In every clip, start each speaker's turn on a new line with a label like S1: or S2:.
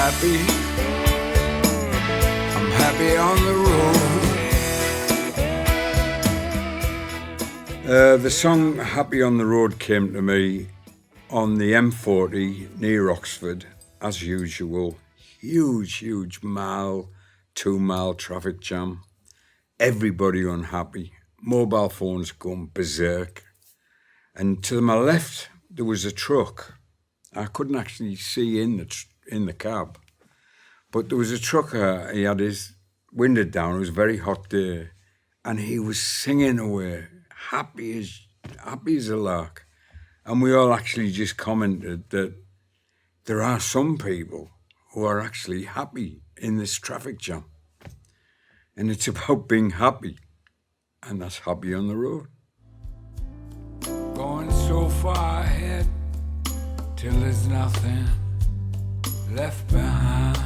S1: happy. I'm happy on the road. The song Happy on the Road came to me on the M40 near Oxford, as usual. Huge 2-mile traffic jam. Everybody unhappy. Mobile phones going berserk. And to my left, there was a truck. I couldn't actually see in the cab. But there was a trucker, he had his window down, it was a very hot day, and he was singing away, happy as a lark. And we all actually just commented that there are some people who are actually happy in this traffic jam. And it's about being happy, and that's happy on the road. Going so far ahead till there's nothing left behind.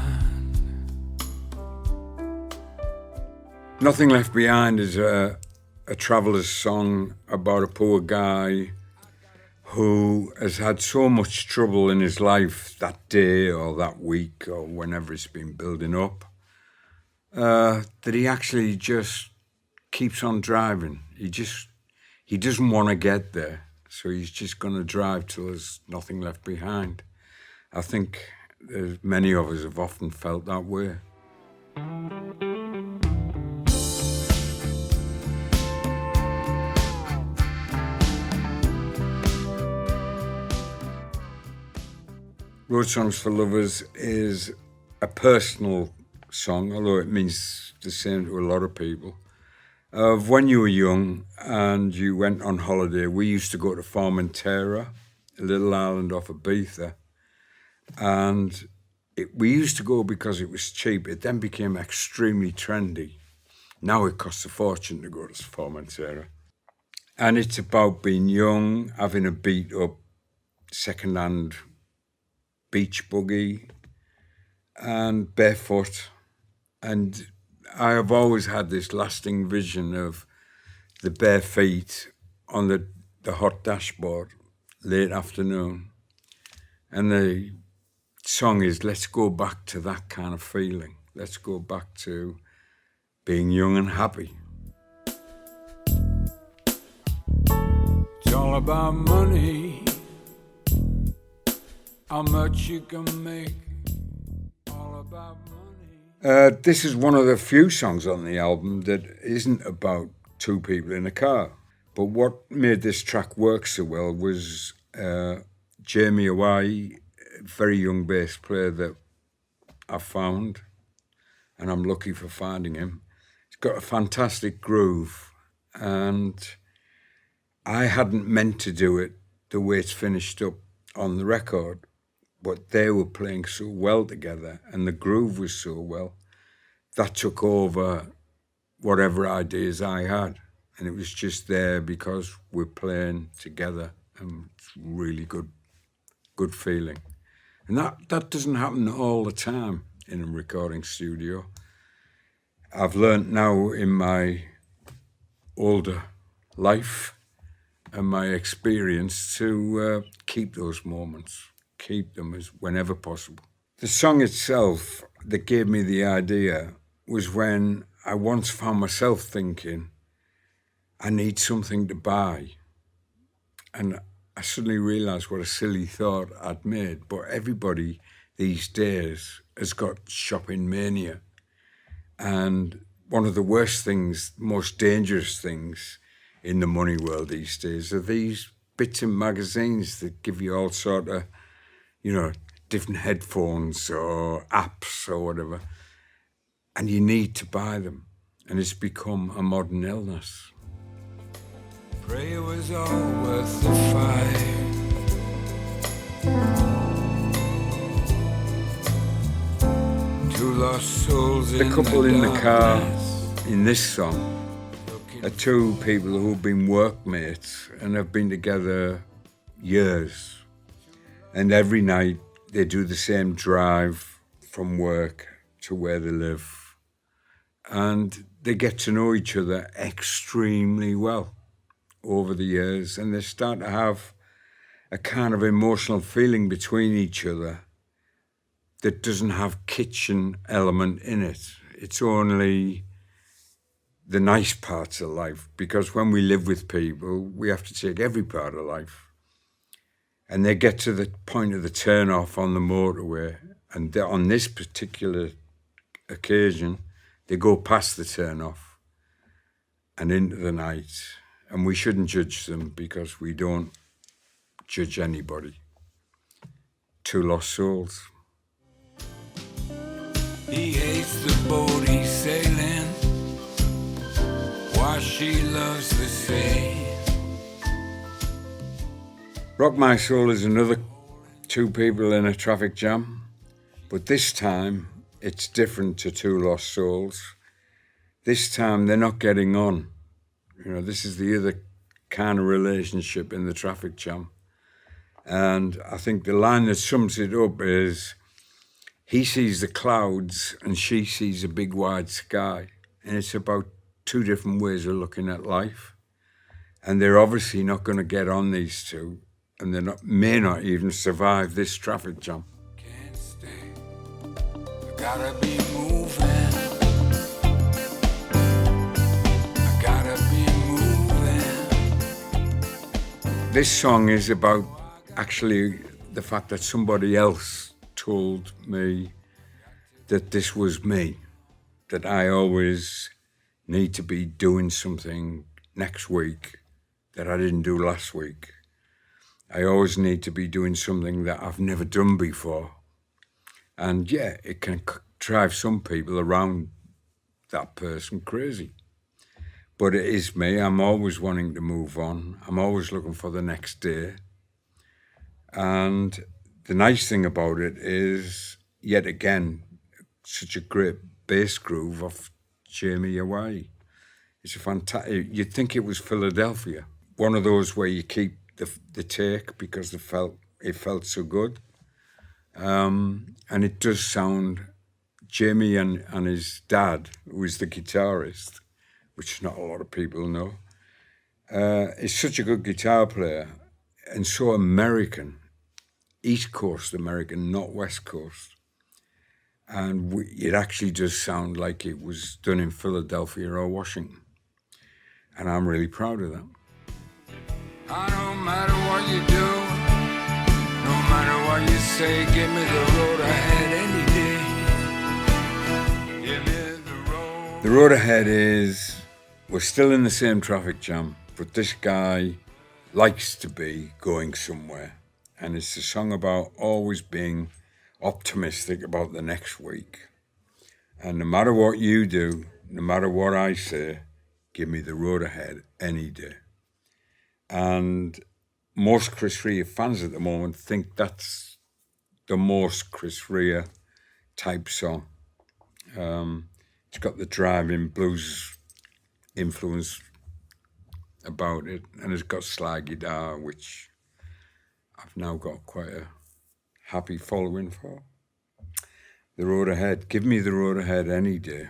S1: Nothing Left Behind is a traveller's song about a poor guy who has had so much trouble in his life that day or that week or whenever it's been building up, that he actually just keeps on driving. He doesn't want to get there, so he's just going to drive till there's nothing left behind. I think many of us have often felt that way. Road Songs for Lovers is a personal song, although it means the same to a lot of people. Of when you were young and you went on holiday, we used to go to Formentera, a little island off Ibiza, and we used to go because it was cheap. It then became extremely trendy. Now it costs a fortune to go to Formentera. And it's about being young, having a beat-up second-hand beach buggy and barefoot. And I have always had this lasting vision of the bare feet on the hot dashboard, late afternoon. And the song is, let's go back to that kind of feeling. Let's go back to being young and happy. It's all about money. How much you can make, all about money. This is one of the few songs on the album that isn't about two people in a car. But what made this track work so well was Jamie Hawaii, a very young bass player that I found, and I'm lucky for finding him. He's got a fantastic groove, and I hadn't meant to do it the way it's finished up on the record. But they were playing so well together and the groove was so well, that took over whatever ideas I had. And it was just there because we're playing together and it's really good feeling. And that doesn't happen all the time in a recording studio. I've learnt now in my older life and my experience to keep those moments. Keep them as whenever possible. The song itself that gave me the idea was when I once found myself thinking, I need something to buy. And I suddenly realised what a silly thought I'd made. But everybody these days has got shopping mania. And one of the worst things, most dangerous things in the money world these days are these bits in magazines that give you all sort of, different headphones or apps or whatever, and you need to buy them, and it's become a modern illness. Pray it was all worth the fight. Two lost souls. The couple in the car in this song are two people who've been workmates and have been together years. And every night they do the same drive from work to where they live. And they get to know each other extremely well over the years. And they start to have a kind of emotional feeling between each other that doesn't have kitchen element in it. It's only the nice parts of life, because when we live with people, we have to take every part of life. And they get to the point of the turn-off on the motorway, and on this particular occasion, they go past the turn-off and into the night. And we shouldn't judge them, because we don't judge anybody. Two lost souls.
S2: He hates the boat he's sailing, while she loves the sea.
S1: Rock My Soul is another two people in a traffic jam, but this time it's different to Two Lost Souls. This time they're not getting on. You know, this is the other kind of relationship in the traffic jam. And I think the line that sums it up is, he sees the clouds and she sees a big wide sky. And it's about two different ways of looking at life. And they're obviously not going to get on, these two. And they may not even survive this traffic jam.
S2: Can't stay, I gotta be moving. I gotta be moving.
S1: This song is about actually the fact that somebody else told me that this was me, that I always need to be doing something next week that I didn't do last week. I always need to be doing something that I've never done before. And yeah, it can drive some people around that person crazy. But it is me. I'm always wanting to move on. I'm always looking for the next day. And the nice thing about it is, yet again, such a great bass groove of Chris Rea. It's a fantastic, you'd think it was Philadelphia. One of those where you keep the take because it felt so good. And it does sound, Jamie and his dad, who is the guitarist, which not a lot of people know, is such a good guitar player and so American, East Coast American, not West Coast. And it actually does sound like it was done in Philadelphia or Washington. And I'm really proud of that.
S2: No matter what you do, no matter what you say, give me the road ahead any day. Give me the road.
S1: The road ahead is, we're still in the same traffic jam, but this guy likes to be going somewhere. And it's a song about always being optimistic about the next week. And no matter what you do, no matter what I say, give me the road ahead any day. And most Chris Rea fans at the moment think that's the most Chris Rea type song. It's got the driving blues influence about it, and it's got slide guitar, which I've now got quite a happy following for. The road ahead, give me the road ahead any day.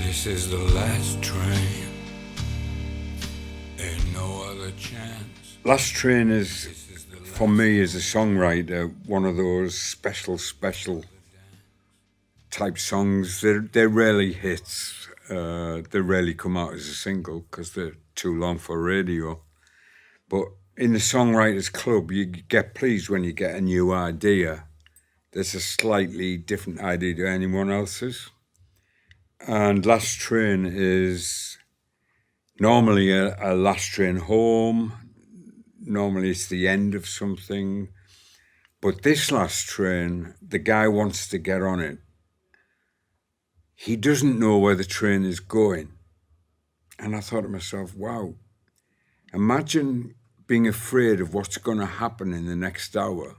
S2: This is the last train, ain't no other chance.
S1: Last Train is, for me as a songwriter, one of those special type songs. They're rarely hits. They rarely come out as a single because they're too long for radio. But in the Songwriters Club, you get pleased when you get a new idea that's a slightly different idea to anyone else's. And Last Train is normally a last train home. Normally it's the end of something. But this last train, the guy wants to get on it. He doesn't know where the train is going. And I thought to myself, wow, imagine being afraid of what's going to happen in the next hour,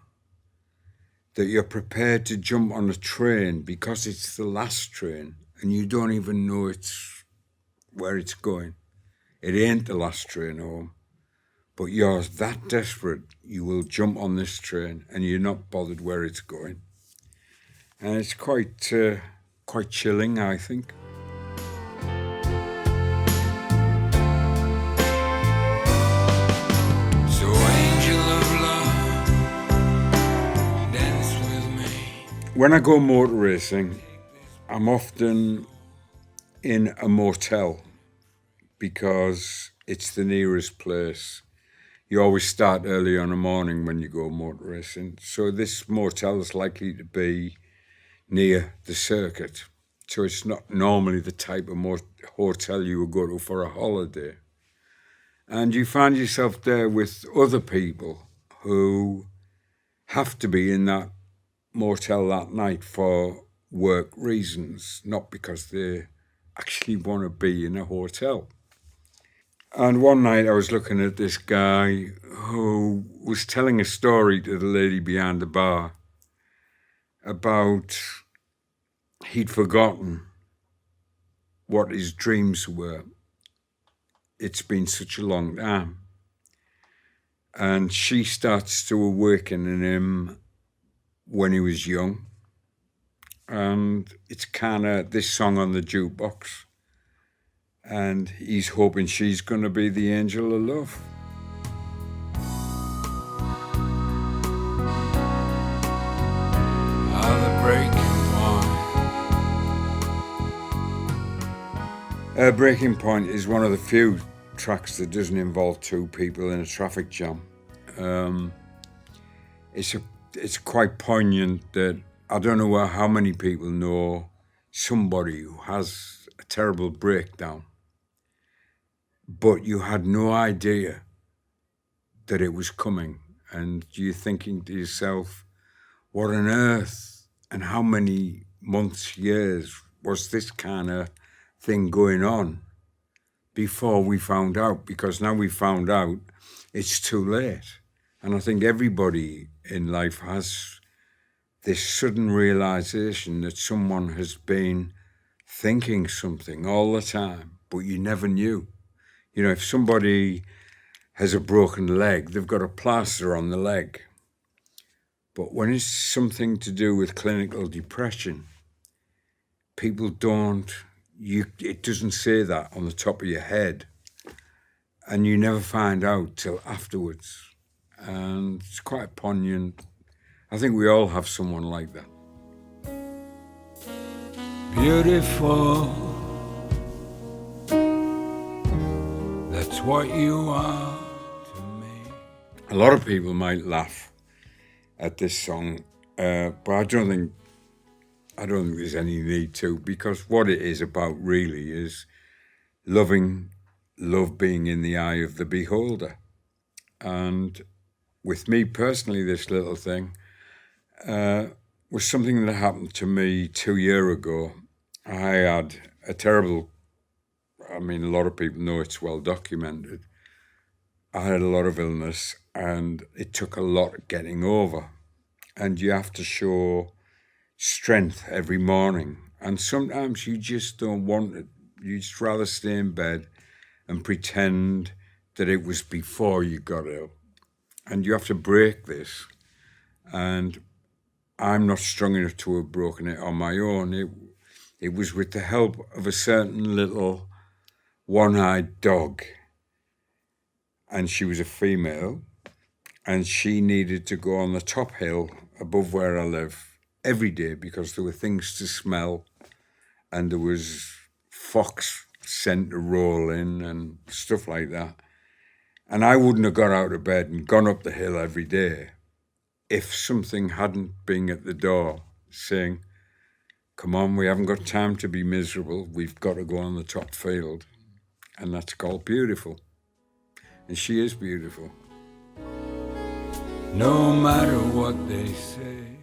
S1: that you're prepared to jump on a train because it's the last train and you don't even know it's where it's going. It ain't the last train home, but you're that desperate you will jump on this train and you're not bothered where it's going. And it's quite chilling, I think.
S2: So
S1: When I go motor racing, I'm often in a motel because it's the nearest place. You always start early on the morning when you go motor racing. So this motel is likely to be near the circuit. So it's not normally the type of hotel you would go to for a holiday. And you find yourself there with other people who have to be in that motel that night for work reasons, not because they actually want to be in a hotel. And one night I was looking at this guy who was telling a story to the lady behind the bar about he'd forgotten what his dreams were. It's been such a long time. And she starts to awaken in him when he was young. And it's kind of this song on the jukebox. And he's hoping she's going to be the angel of love. Breaking Point is one of the few tracks that doesn't involve two people in a traffic jam. It's quite poignant that I don't know how many people know somebody who has a terrible breakdown, but you had no idea that it was coming, and you're thinking to yourself, what on earth and how many months, years was this kind of thing going on before we found out? Because now we found out, it's too late. And I think everybody in life has this sudden realization that someone has been thinking something all the time, but you never knew. You know, if somebody has a broken leg, they've got a plaster on the leg. But when it's something to do with clinical depression, people don't, it doesn't say that on the top of your head. And you never find out till afterwards. And it's quite poignant. I think we all have someone like that.
S2: Beautiful, that's what you are to me.
S1: A lot of people might laugh at this song, but I don't think there's any need to, because what it is about really is love being in the eye of the beholder. And with me personally, this little thing was something that happened to me 2 years ago. I had a terrible, a lot of people know it's well documented. I had a lot of illness and it took a lot getting over. And you have to show strength every morning. And sometimes you just don't want it. You just rather stay in bed and pretend that it was before you got ill. And you have to break this. And I'm not strong enough to have broken it on my own. It was with the help of a certain little one-eyed dog. And she was a female. And she needed to go on the top hill above where I live every day because there were things to smell and there was fox scent to roll in and stuff like that. And I wouldn't have got out of bed and gone up the hill every day if something hadn't been at the door saying, come on, we haven't got time to be miserable. We've got to go on the top field. And that's called beautiful. And she is beautiful.
S2: No matter what they say.